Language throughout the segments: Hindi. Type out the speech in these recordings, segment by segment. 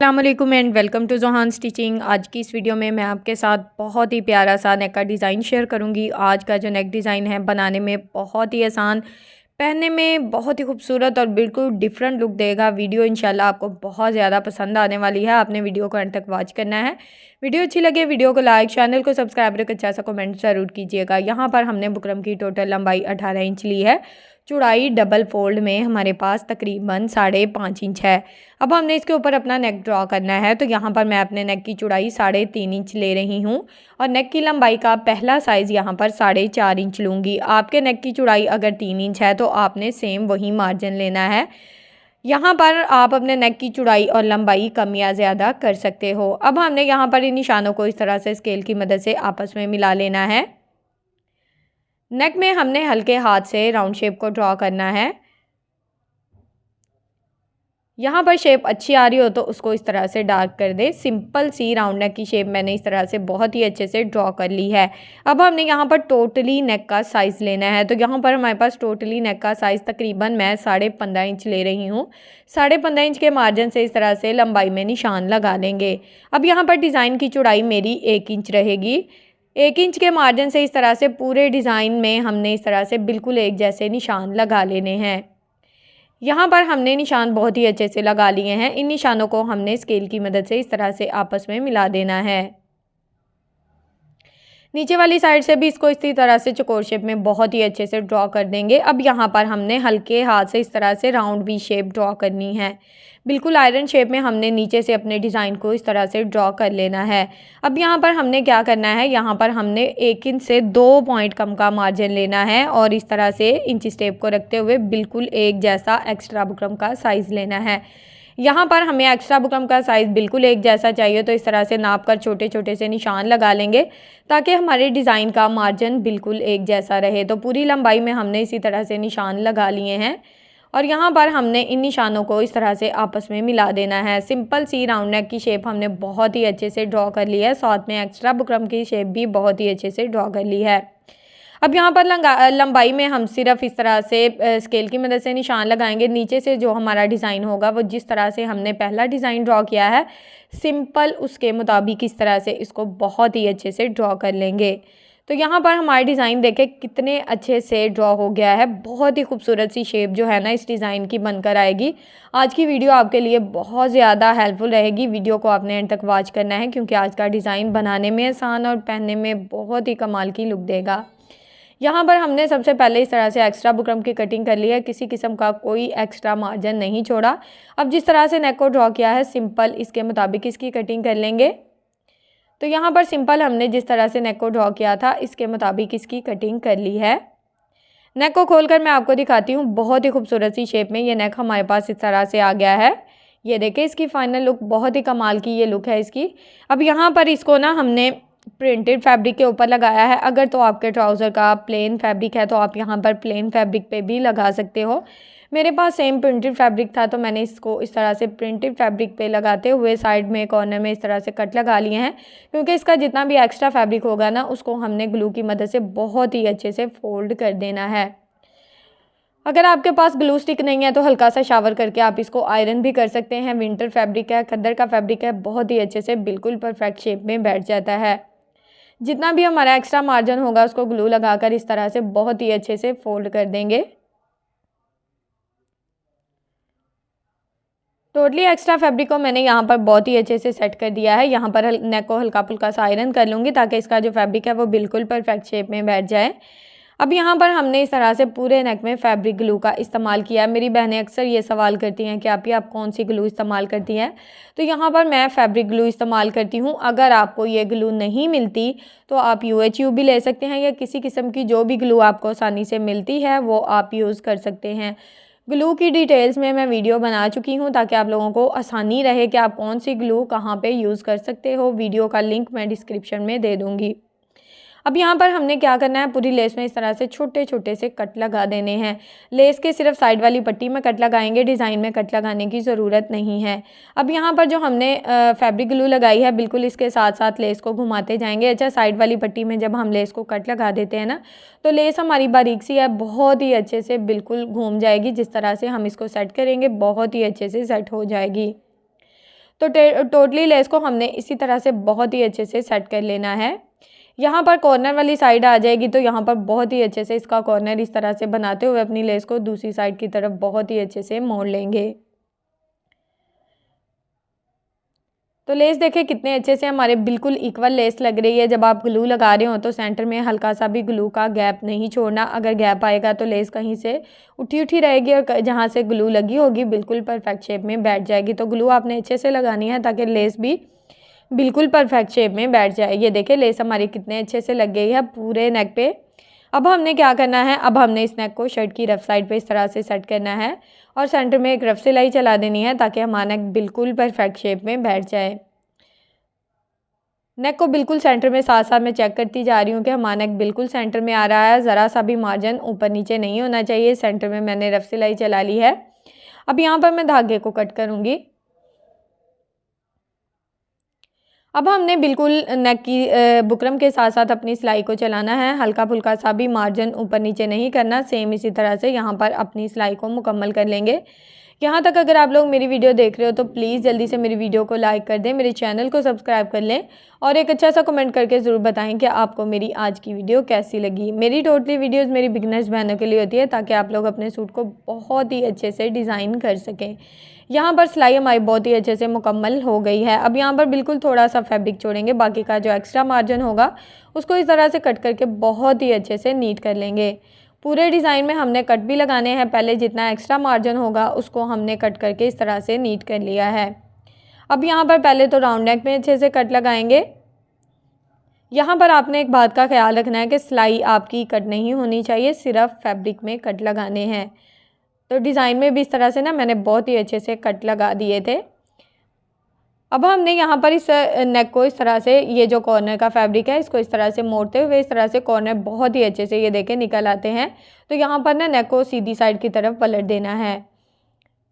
अस्सलामुअलैकुम and welcome to Johan stitching. आज की इस वीडियो में मैं आपके साथ बहुत ही प्यारा सा नेक का डिज़ाइन शेयर करूंगी। आज का जो नेक डिज़ाइन है बनाने में बहुत ही आसान, पहनने में बहुत ही खूबसूरत और बिल्कुल डिफरेंट लुक देगा। वीडियो इंशाल्लाह आपको बहुत ज़्यादा पसंद आने वाली है। आपने वीडियो को एंड तक वॉच करना है। वीडियो अच्छी लगे वीडियो को लाइक, चैनल को सब्सक्राइब करके अच्छा सा कमेंट ज़रूर कीजिएगा। यहाँ पर हमने बुकरम की टोटल लंबाई 18 इंच ली है। चौड़ाई डबल फोल्ड में हमारे पास तकरीबन 5.5 इंच है। अब हमने इसके ऊपर अपना नेक ड्रॉ करना है, तो यहाँ पर मैं अपने नेक की चौड़ाई 3.5 इंच ले रही हूँ और नेक की लंबाई का पहला साइज़ यहाँ पर 4.5 इंच लूँगी। आपके नेक की चौड़ाई अगर 3 इंच है तो आपने सेम वही मार्जिन लेना है। यहाँ पर आप अपने नेक की चौड़ाई और लंबाई कम या ज़्यादा कर सकते हो। अब हमने यहाँ पर इन निशानों को इस तरह से स्केल की मदद से आपस में मिला लेना है। नेक में हमने हल्के हाथ से राउंड शेप को ड्रॉ करना है। यहाँ पर शेप अच्छी आ रही हो तो उसको इस तरह से डार्क कर दे। सिंपल सी राउंड नेक की शेप मैंने इस तरह से बहुत ही अच्छे से ड्रॉ कर ली है। अब हमने यहाँ पर टोटली नेक का साइज़ लेना है, तो यहाँ पर हमारे पास टोटली नेक का साइज़ तकरीबन मैं 15.5 इंच ले रही हूँ। 15.5 इंच के मार्जिन से इस तरह से लंबाई में निशान लगा लेंगे। अब यहाँ पर डिज़ाइन की चौड़ाई मेरी 1 इंच रहेगी। 1 इंच के मार्जिन से इस तरह से पूरे डिज़ाइन में हमने इस तरह से बिल्कुल एक जैसे निशान लगा लेने हैं। यहाँ पर हमने निशान बहुत ही अच्छे से लगा लिए हैं। इन निशानों को हमने स्केल की मदद से इस तरह से आपस में मिला देना है। नीचे वाली साइड से भी इसको इसी तरह से चौकोर शेप में बहुत ही अच्छे से ड्रॉ कर देंगे। अब यहाँ पर हमने हल्के हाथ से इस तरह से राउंड वी शेप ड्रॉ करनी है। बिल्कुल आयरन शेप में हमने नीचे से अपने डिज़ाइन को इस तरह से ड्रॉ कर लेना है। अब यहाँ पर हमने क्या करना है, यहाँ पर हमने 1 इंच से 2 पॉइंट कम का मार्जिन लेना है और इस तरह से इंच स्टेप को रखते हुए बिल्कुल एक जैसा एक्स्ट्रा बुकरम का साइज़ लेना है। यहाँ पर हमें एक्स्ट्रा बुकरम का साइज़ बिल्कुल एक जैसा चाहिए, तो इस तरह से नाप कर छोटे छोटे से निशान लगा लेंगे ताकि हमारे डिज़ाइन का मार्जिन बिल्कुल एक जैसा रहे। तो पूरी लंबाई में हमने इसी तरह से निशान लगा लिए हैं और यहाँ पर हमने इन निशानों को इस तरह से आपस में मिला देना है। सिंपल सी राउंड नेक की शेप हमने बहुत ही अच्छे से ड्रॉ कर ली है, साथ में एक्स्ट्रा बुकरम की शेप भी बहुत ही अच्छे से ड्रॉ कर ली है। अब यहाँ पर लंबाई में हम सिर्फ इस तरह से स्केल की मदद से निशान लगाएंगे। नीचे से जो हमारा डिज़ाइन होगा वो जिस तरह से हमने पहला डिज़ाइन ड्रॉ किया है सिंपल, उसके मुताबिक इस तरह से इसको बहुत ही अच्छे से ड्रॉ कर लेंगे। तो यहाँ पर हमारा डिज़ाइन देखें कितने अच्छे से ड्रॉ हो गया है। बहुत ही खूबसूरत सी शेप जो है ना इस डिज़ाइन की बनकर आएगी। आज की वीडियो आपके लिए बहुत ज़्यादा हेल्पफुल रहेगी। वीडियो को आपने एंड तक वॉच करना है क्योंकि आज का डिज़ाइन बनाने में आसान और पहनने में बहुत ही कमाल की लुक देगा। यहाँ पर हमने सबसे पहले इस तरह से एक्स्ट्रा बुकरम की कटिंग कर ली है, किसी किस्म का कोई एक्स्ट्रा मार्जिन नहीं छोड़ा। अब जिस तरह से नेक को ड्रॉ किया है सिंपल इसके मुताबिक इसकी कटिंग कर लेंगे। तो यहाँ पर सिंपल हमने जिस तरह से नेक को ड्रॉ किया था इसके मुताबिक इसकी कटिंग कर ली है। नेक को खोलकर मैं आपको दिखाती हूँ। बहुत ही खूबसूरत सी शेप में ये नेक हमारे पास इस तरह से आ गया है। ये देखें इसकी फाइनल लुक बहुत ही कमाल की ये लुक है इसकी। अब यहाँ पर इसको ना हमने प्रिंटेड फैब्रिक के ऊपर लगाया है। अगर तो आपके ट्राउज़र का प्लेन फैब्रिक है तो आप यहाँ पर प्लेन फैब्रिक पे भी लगा सकते हो। मेरे पास सेम प्रिंटेड फैब्रिक था तो मैंने इसको इस तरह से प्रिंटेड फैब्रिक पे लगाते हुए साइड में कॉर्नर में इस तरह से कट लगा लिए हैं, क्योंकि इसका जितना भी एक्स्ट्रा फैब्रिक होगा ना उसको हमने ग्लू की मदद से बहुत ही अच्छे से फोल्ड कर देना है। अगर आपके पास ग्लू स्टिक नहीं है तो हल्का सा शावर करके आप इसको आयरन भी कर सकते हैं। विंटर फैब्रिक है, खद्दर का फैब्रिक है, बहुत ही अच्छे से बिल्कुल परफेक्ट शेप में बैठ जाता है। जितना भी हमारा एक्स्ट्रा मार्जिन होगा उसको ग्लू लगाकर इस तरह से बहुत ही अच्छे से फोल्ड कर देंगे। टोटली एक्स्ट्रा फैब्रिक को मैंने यहाँ पर बहुत ही अच्छे से सेट कर दिया है। यहाँ पर नेक को हल्का फुल्का सा आयरन कर लूँगी ताकि इसका जो फैब्रिक है वो बिल्कुल परफेक्ट शेप में बैठ जाए। अब यहाँ पर हमने इस तरह से पूरे नेक में फैब्रिक ग्लू का इस्तेमाल किया। मेरी बहनें अक्सर ये सवाल करती हैं कि आप कौन सी ग्लू इस्तेमाल करती हैं, तो यहाँ पर मैं फैब्रिक ग्लू इस्तेमाल करती हूँ। अगर आपको ये ग्लू नहीं मिलती तो आप UHU भी ले सकते हैं या किसी किस्म की जो भी ग्लू आपको आसानी से मिलती है वो आप यूज़ कर सकते हैं। ग्लू की डिटेल्स में मैं वीडियो बना चुकी हूँ ताकि आप लोगों को आसानी रहे कि आप कौन सी ग्लू कहाँ पे यूज़ कर सकते हो। वीडियो का लिंक मैं डिस्क्रिप्शन में दे दूँगी। अब यहाँ पर हमने क्या करना है, पूरी लेस में इस तरह से छोटे छोटे से कट लगा देने हैं। लेस के सिर्फ साइड वाली पट्टी में कट लगाएंगे, डिज़ाइन में कट लगाने की ज़रूरत नहीं है। अब यहाँ पर जो हमने फैब्रिक ग्लू लगाई है बिल्कुल इसके साथ साथ लेस को घुमाते जाएंगे। अच्छा, साइड वाली पट्टी में जब हम लेस को कट लगा देते हैं ना तो लेस हमारी बारीक सी है, बहुत ही अच्छे से बिल्कुल घूम जाएगी। जिस तरह से हम इसको सेट करेंगे बहुत ही अच्छे से सेट हो जाएगी। तो टोटली लेस को हमने इसी तरह से बहुत ही अच्छे से सेट कर लेना है। यहाँ पर कॉर्नर वाली साइड आ जाएगी तो यहाँ पर बहुत ही अच्छे से इसका कॉर्नर इस तरह से बनाते हुए अपनी लेस को दूसरी साइड की तरफ बहुत ही अच्छे से मोड़ लेंगे। तो लेस देखें कितने अच्छे से हमारे बिल्कुल इक्वल लेस लग रही है। जब आप ग्लू लगा रहे हो तो सेंटर में हल्का सा भी ग्लू का गैप नहीं छोड़ना। अगर गैप आएगा तो लेस कहीं से उठी रहेगी और जहाँ से ग्लू लगी होगी बिल्कुल परफेक्ट शेप में बैठ जाएगी। तो ग्लू आपने अच्छे से लगानी है ताकि लेस भी बिल्कुल परफेक्ट शेप में बैठ जाए। ये देखें लेस हमारी कितने अच्छे से लग गई है पूरे नेक पे। अब हमने क्या करना है, अब हमने इस नेक को शर्ट की रफ साइड पे इस तरह से सेट करना है और सेंटर में एक रफ सिलाई चला देनी है ताकि हमारा नेक बिल्कुल परफेक्ट शेप में बैठ जाए। नेक को बिल्कुल सेंटर में साथ साथ मैं चेक करती जा रही हूँ कि हमारा नेक बिल्कुल सेंटर में आ रहा है। ज़रा सा भी मार्जिन ऊपर नीचे नहीं होना चाहिए। सेंटर में मैंने रफ सिलाई चला ली है। अब यहाँ पर मैं धागे को कट करूँगी। अब हमने बिल्कुल नेक की बुकरम के साथ साथ अपनी सिलाई को चलाना है। हल्का फुल्का सा भी मार्जिन ऊपर नीचे नहीं करना। सेम इसी तरह से यहाँ पर अपनी सिलाई को मुकम्मल कर लेंगे। यहाँ तक अगर आप लोग मेरी वीडियो देख रहे हो तो प्लीज़ जल्दी से मेरी वीडियो को लाइक कर दें, मेरे चैनल को सब्सक्राइब कर लें और एक अच्छा सा कमेंट करके ज़रूर बताएं कि आपको मेरी आज की वीडियो कैसी लगी। मेरी टोटली वीडियोस मेरी बिगनर्स बहनों के लिए होती है ताकि आप लोग अपने सूट को बहुत ही अच्छे से डिज़ाइन कर सकें। यहाँ पर सिलाई हमारी बहुत ही अच्छे से मुकम्मल हो गई है। अब यहाँ पर बिल्कुल थोड़ा सा फैब्रिक छोड़ेंगे, बाकी का जो एक्स्ट्रा मार्जिन होगा उसको इस तरह से कट करके बहुत ही अच्छे से नीट कर लेंगे। पूरे डिज़ाइन में हमने कट भी लगाने हैं। पहले जितना एक्स्ट्रा मार्जिन होगा उसको हमने कट करके इस तरह से नीट कर लिया है। अब यहाँ पर पहले तो राउंड नेक में अच्छे से कट लगाएंगे। यहाँ पर आपने एक बात का ख्याल रखना है कि सिलाई आपकी कट नहीं होनी चाहिए, सिर्फ फैब्रिक में कट लगाने हैं। तो डिज़ाइन में भी इस तरह से ना मैंने बहुत ही अच्छे से कट लगा दिए थे। अब हमने यहाँ पर इस नेक को इस तरह से, ये जो कॉर्नर का फैब्रिक है इसको इस तरह से मोड़ते हुए इस तरह से कॉर्नर बहुत ही अच्छे से ये देखें निकल आते हैं। तो यहाँ पर ना नेक को सीधी साइड की तरफ पलट देना है।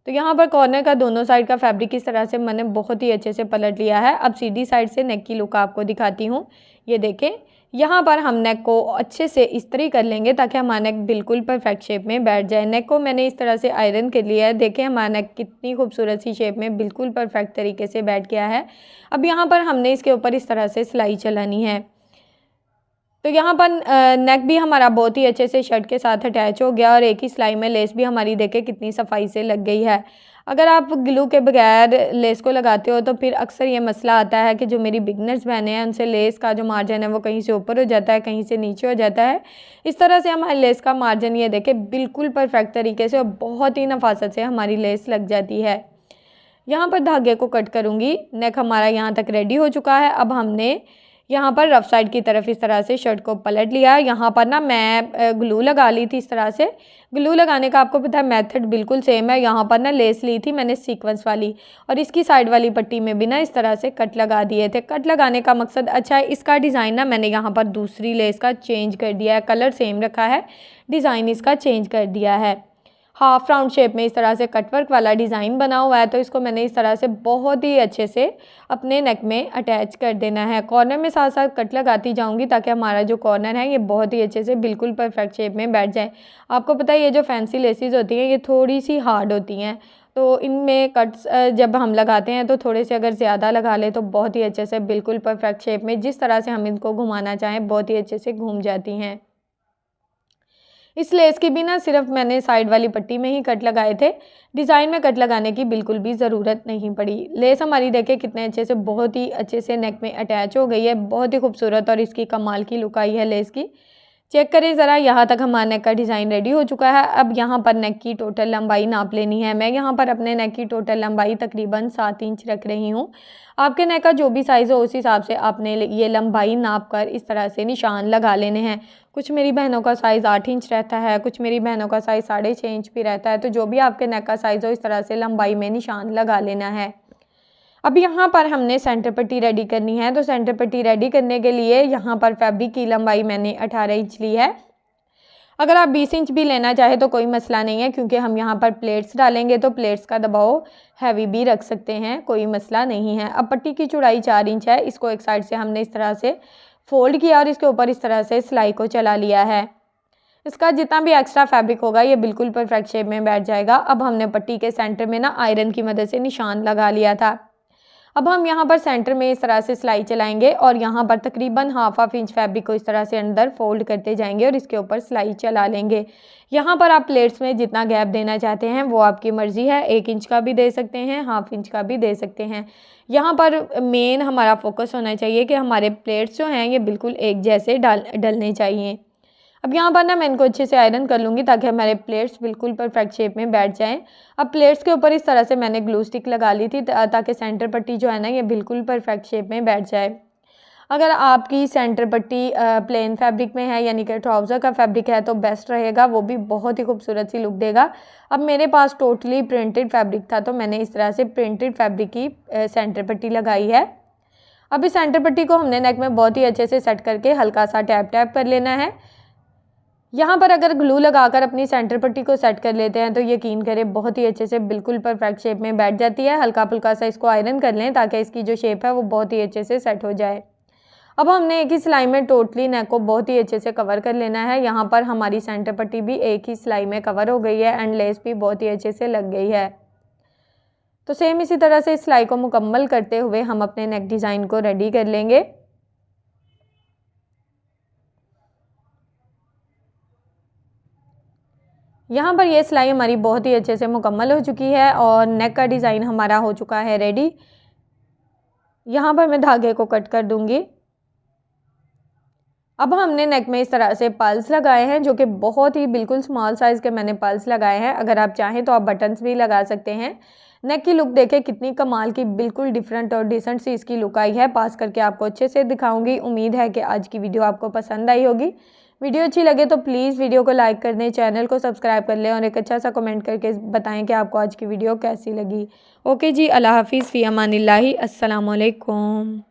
तो यहाँ पर कॉर्नर का दोनों साइड का फैब्रिक इस तरह से मैंने बहुत ही अच्छे से पलट लिया है। अब सीधी साइड से नेक की लुक आपको दिखाती हूँ। ये देखें यहाँ पर हम नेक को अच्छे से इस्त्री कर लेंगे ताकि हमारा नेक बिल्कुल परफेक्ट शेप में बैठ जाए। नेक को मैंने इस तरह से आयरन कर लिया है। देखें हमारा नेक कितनी खूबसूरत सी शेप में बिल्कुल परफेक्ट तरीके से बैठ गया है। अब यहाँ पर हमने इसके ऊपर इस तरह से सिलाई चलानी है। तो यहाँ पर नेक भी हमारा बहुत ही अच्छे से शर्ट के साथ अटैच हो गया और एक ही सिलाई में लेस भी हमारी देखें कितनी सफाई से लग गई है। अगर आप ग्लू के बगैर लेस को लगाते हो तो फिर अक्सर ये मसला आता है कि जो मेरी बिगनर्स बहनें हैं उनसे लेस का जो मार्जिन है वो कहीं से ऊपर हो जाता है, कहीं से नीचे हो जाता है। इस तरह से हमारे लेस का मार्जिन ये देखें बिल्कुल परफेक्ट तरीके से और बहुत ही नफासत से हमारी लेस लग जाती है। यहाँ पर धागे को कट करूँगी। नेक हमारा यहाँ तक रेडी हो चुका है। अब हमने यहाँ पर रफ साइड की तरफ इस तरह से शर्ट को पलट लिया। यहाँ पर ना मैं ग्लू लगा ली थी इस तरह से। ग्लू लगाने का आपको पता है मेथड बिल्कुल सेम है। यहाँ पर ना लेस ली थी मैंने सीक्वेंस वाली और इसकी साइड वाली पट्टी में भी ना इस तरह से कट लगा दिए थे। कट लगाने का मकसद अच्छा है, इसका डिज़ाइन ना मैंने यहाँ पर दूसरी लेस का चेंज कर दिया है। कलर सेम रखा है, डिज़ाइन इसका चेंज कर दिया है। हाफ राउंड शेप में इस तरह से कटवर्क वाला डिज़ाइन बना हुआ है तो इसको मैंने इस तरह से बहुत ही अच्छे से अपने नेक में अटैच कर देना है। कॉर्नर में साथ साथ कट लगाती जाऊंगी ताकि हमारा जो कॉर्नर है ये बहुत ही अच्छे से बिल्कुल परफेक्ट शेप में बैठ जाए। आपको पता है ये जो फैंसी लेसेस होती हैं ये थोड़ी सी हार्ड होती हैं तो इनमें कट्स जब हम लगाते हैं तो थोड़े से अगर ज़्यादा लगा ले तो बहुत ही अच्छे से बिल्कुल परफेक्ट शेप में जिस तरह से हम इनको घुमाना चाहें बहुत ही अच्छे से घूम जाती हैं। इस लेस की भी ना सिर्फ मैंने साइड वाली पट्टी में ही कट लगाए थे, डिज़ाइन में कट लगाने की बिल्कुल भी ज़रूरत नहीं पड़ी। लेस हमारी देखें कितने अच्छे से बहुत ही अच्छे से नेक में अटैच हो गई है, बहुत ही खूबसूरत और इसकी कमाल की लुक आई है लेस की। चेक करें ज़रा, यहाँ तक हमारा नेक का डिज़ाइन रेडी हो चुका है। अब यहाँ पर नेक की टोटल लंबाई नाप लेनी है। मैं यहाँ पर अपने नेक की टोटल लंबाई तकरीबन 7 इंच रख रही हूँ। आपके नेक का जो भी साइज़ हो उस हिसाब से आपने ये लंबाई नाप कर इस तरह से निशान लगा लेने हैं। कुछ मेरी बहनों का साइज़ 8 इंच रहता है, कुछ मेरी बहनों का साइज़ 6.5 इंच भी रहता है। तो जो भी आपके नेक का साइज़ हो इस तरह से लंबाई में निशान लगा लेना है। अब यहाँ पर हमने सेंटर पट्टी रेडी करनी है। तो सेंटर पट्टी रेडी करने के लिए यहाँ पर फैब्रिक की लंबाई मैंने 18 इंच ली है। अगर आप 20 इंच भी लेना चाहे तो कोई मसला नहीं है क्योंकि हम यहाँ पर प्लेट्स डालेंगे तो प्लेट्स का दबाव हैवी भी रख सकते हैं, कोई मसला नहीं है। अब पट्टी की चौड़ाई 4 इंच है। इसको एक साइड से हमने इस तरह से फोल्ड किया और इसके ऊपर इस तरह से सिलाई को चला लिया है। इसका जितना भी एक्स्ट्रा फैब्रिक होगा ये बिल्कुल परफेक्ट शेप में बैठ जाएगा। अब हमने पट्टी के सेंटर में ना आयरन की मदद से निशान लगा लिया था। अब हम यहाँ पर सेंटर में इस तरह से सिलाई चलाएंगे और यहाँ पर तकरीबन हाफ इंच फैब्रिक को इस तरह से अंदर फोल्ड करते जाएंगे और इसके ऊपर सिलाई चला लेंगे। यहाँ पर आप प्लेट्स में जितना गैप देना चाहते हैं वो आपकी मर्ज़ी है, 1 इंच का भी दे सकते हैं, हाफ इंच का भी दे सकते हैं। यहाँ पर मेन हमारा फोकस होना चाहिए कि हमारे प्लेट्स जो हैं ये बिल्कुल एक जैसे डलने चाहिए। अब यहाँ पर ना मैं इनको अच्छे से आयरन कर लूँगी ताकि हमारे प्लेट्स बिल्कुल परफेक्ट शेप में बैठ जाएं। अब प्लेट्स के ऊपर इस तरह से मैंने ग्लू स्टिक लगा ली थी ताकि सेंटर पट्टी जो है ना ये बिल्कुल परफेक्ट शेप में बैठ जाए। अगर आपकी सेंटर पट्टी प्लेन फैब्रिक में है यानी कि ट्राउज़र का फैब्रिक है तो बेस्ट रहेगा, वो भी बहुत ही खूबसूरत सी लुक देगा। अब मेरे पास टोटली प्रिंटेड फैब्रिक था तो मैंने इस तरह से प्रिंटेड फैब्रिक की सेंटर पट्टी लगाई है। अब इस सेंटर पट्टी को हमने नेक में बहुत ही अच्छे से सेट करके हल्का सा टैप कर लेना है। यहाँ पर अगर ग्लू लगाकर अपनी सेंटर पट्टी को सेट कर लेते हैं तो यकीन करें बहुत ही अच्छे से बिल्कुल परफेक्ट शेप में बैठ जाती है। हल्का फुल्का सा इसको आयरन कर लें ताकि इसकी जो शेप है वो बहुत ही अच्छे से सेट हो जाए। अब हमने एक ही सिलाई में टोटली नेक को बहुत ही अच्छे से कवर कर लेना है। यहाँ पर हमारी सेंटर पट्टी भी एक ही सिलाई में कवर हो गई है एंड लेस भी बहुत ही अच्छे से लग गई है। तो सेम इसी तरह से इस सिलाई को मुकम्मल करते हुए हम अपने नेक डिज़ाइन को रेडी कर लेंगे। यहाँ पर ये सिलाई हमारी बहुत ही अच्छे से मुकम्मल हो चुकी है और नेक का डिज़ाइन हमारा हो चुका है रेडी। यहाँ पर मैं धागे को कट कर दूँगी। अब हमने नेक में इस तरह से पल्स लगाए हैं जो कि बहुत ही बिल्कुल स्मॉल साइज़ के मैंने पल्स लगाए हैं। अगर आप चाहें तो आप बटन्स भी लगा सकते हैं। नेक की लुक देखें कितनी कमाल की, बिल्कुल डिफरेंट और डिसेंट सी इसकी लुक आई है। पास करके आपको अच्छे से दिखाऊंगी। उम्मीद है कि आज की वीडियो आपको पसंद आई होगी। वीडियो अच्छी लगे तो प्लीज़ वीडियो को लाइक कर दें, चैनल को सब्सक्राइब कर लें और एक अच्छा सा कमेंट करके बताएं कि आपको आज की वीडियो कैसी लगी। ओके जी, अल्लाह हाफिज़, फ़ी अमानिल्लाहि, अस्सलाम वालेकुम।